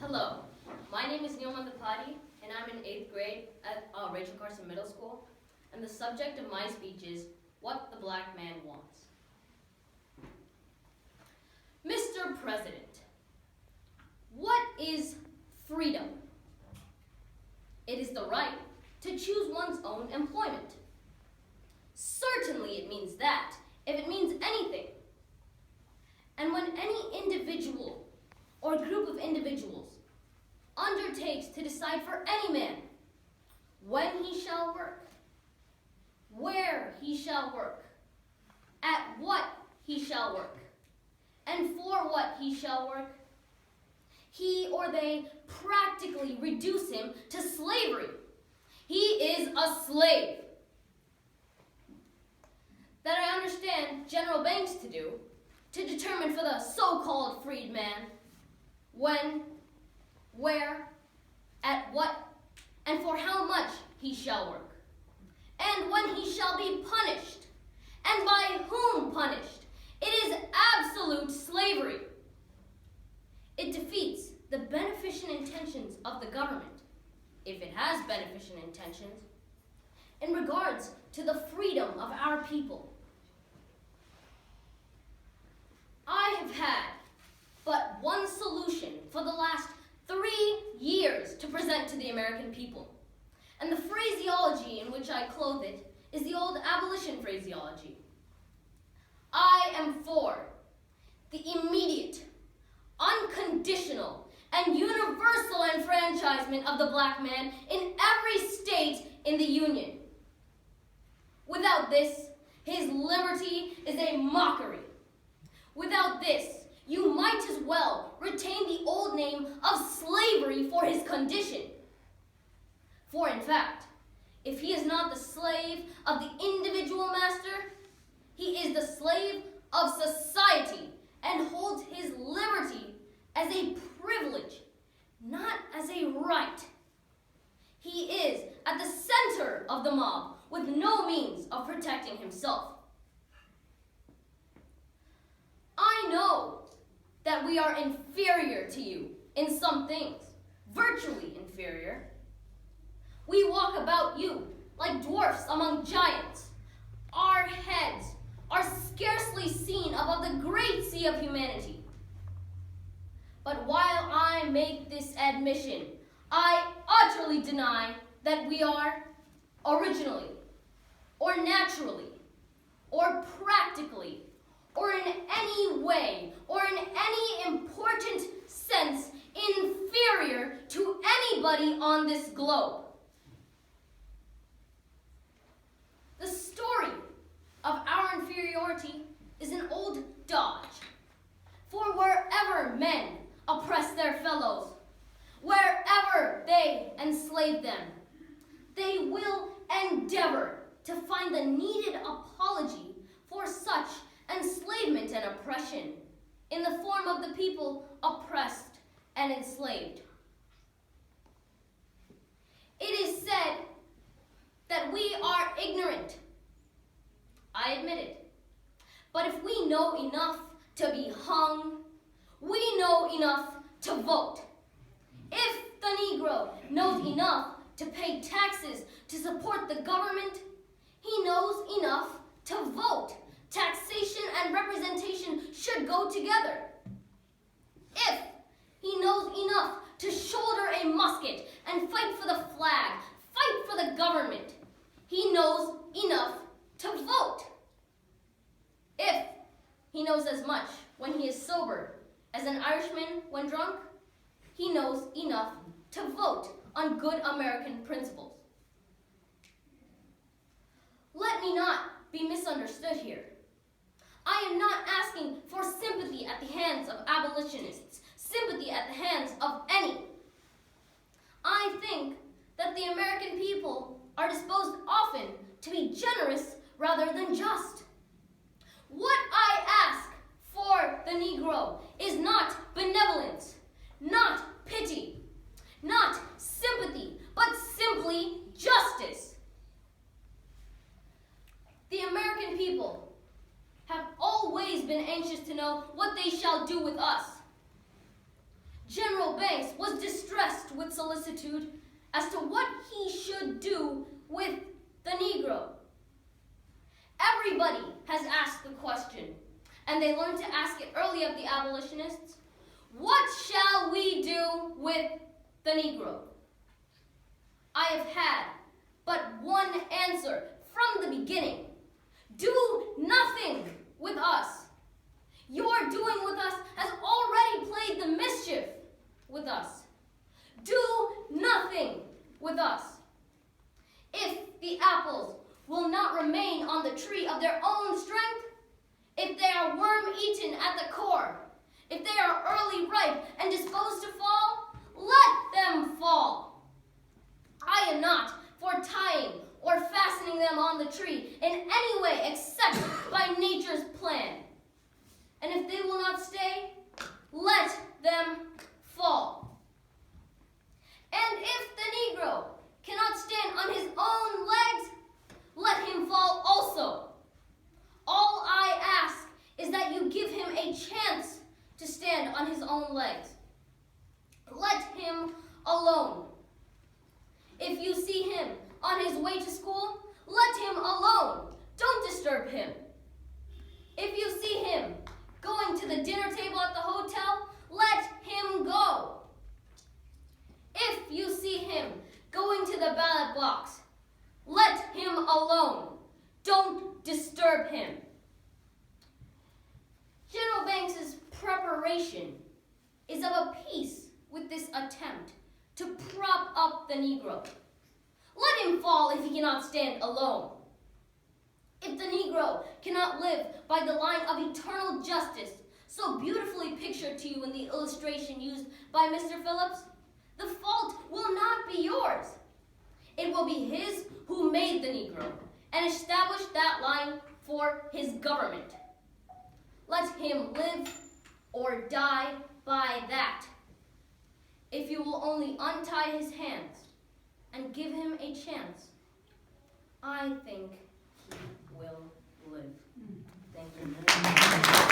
Hello, my name is Neil Mandapati, and I'm in 8th grade at Rachel Carson Middle School, and the subject of my speech is What the Black Man Wants. Mr. President, what is freedom? It is the right to choose one's own employment. Certainly it means that, if it means anything. And when any individual or group of individuals undertakes to decide for any man when he shall work, where he shall work, at what he shall work, and for what he shall work, he or they practically reduce him to slavery. He is a slave. That I understand General Banks to do, to determine for the so-called freed man when, where, at what, and for how much he shall work, and when he shall be punished, and by whom punished. It is absolute slavery. It defeats the beneficent intentions of the government, if it has beneficent intentions, in regards to the freedom of our people. I have had but one solution for the last 3 years to present to the American people, and the phraseology in which I clothe it is the old abolition phraseology. I am for the immediate, unconditional, and universal enfranchisement of the black man in every state in the Union. Without this, his liberty is a mockery. Without this, you might as well retain the old name of slavery for his condition. For in fact, if he is not the slave of the individual master, he is the slave of society and holds his liberty as a privilege, not as a right. He is at the center of the mob with no means of protecting himself. I know that we are inferior to you in some things, virtually inferior. We walk about you like dwarfs among giants. Our heads are scarcely seen above the great sea of humanity. But while I make this admission, I utterly deny that we are originally, or naturally, or practically, or in any way, or in any important sense, inferior to anybody on this globe. The story of our inferiority is an old dodge. For wherever men oppress their fellows, wherever they enslave them, they will endeavor to find the needed apology for such enslavement and oppression in the form of the people oppressed and enslaved. It is said that we are ignorant. I admit it. But if we know enough to be hung, we know enough to vote. If the Negro knows enough to pay taxes to support the government, he knows enough to vote. Taxation and representation should go together. If he knows enough to shoulder a musket and fight for the flag, fight for the government, he knows enough to vote. If he knows as much when he is sober as an Irishman when drunk, he knows enough to vote on good American principles. Let me not be misunderstood here. I am not asking for sympathy at the hands of abolitionists, sympathy at the hands of any. I think that the American people are disposed often to be generous rather than just. What I ask for the Negro is not benevolence, not pity, not sympathy, but simply justice. The American people have always been anxious to know what they shall do with us. General General Banks was distressed with solicitude as to what he should do with the Negro. Everybody has asked the question, and they learned to ask it early of the abolitionists. What shall we do with the Negro? I have had but one answer from the beginning. Do nothing with us. Your doing with us has already played the mischief with us. Do nothing with us. If the apples will not remain on the tree of their own strength, if they are worm-eaten at the core, if they are early ripe and disposed to fall, let them fall. I am not for tying or fastening them on the tree in any way except by nature's plan. And if they will not stay, let them fall. And if the Negro cannot stand on his own legs, let him fall also. All I ask is that you give him a chance to stand on his own legs. Let him alone. If you see him on his way to school, let him alone. Don't disturb him. If you see him going to the dinner table at the hotel, let him go. If you see him going to the ballot box, let him alone. Don't disturb him. General Banks's preparation is of a piece with this attempt to prop up the Negro. Let him fall if he cannot stand alone. If the Negro cannot live by the line of eternal justice, so beautifully pictured to you in the illustration used by Mr. Phillips, the fault will not be yours. It will be his who made the Negro and established that line for his government. Let him live or die by that. If you will only untie his hands and give him a chance, I think he will live. Thank you.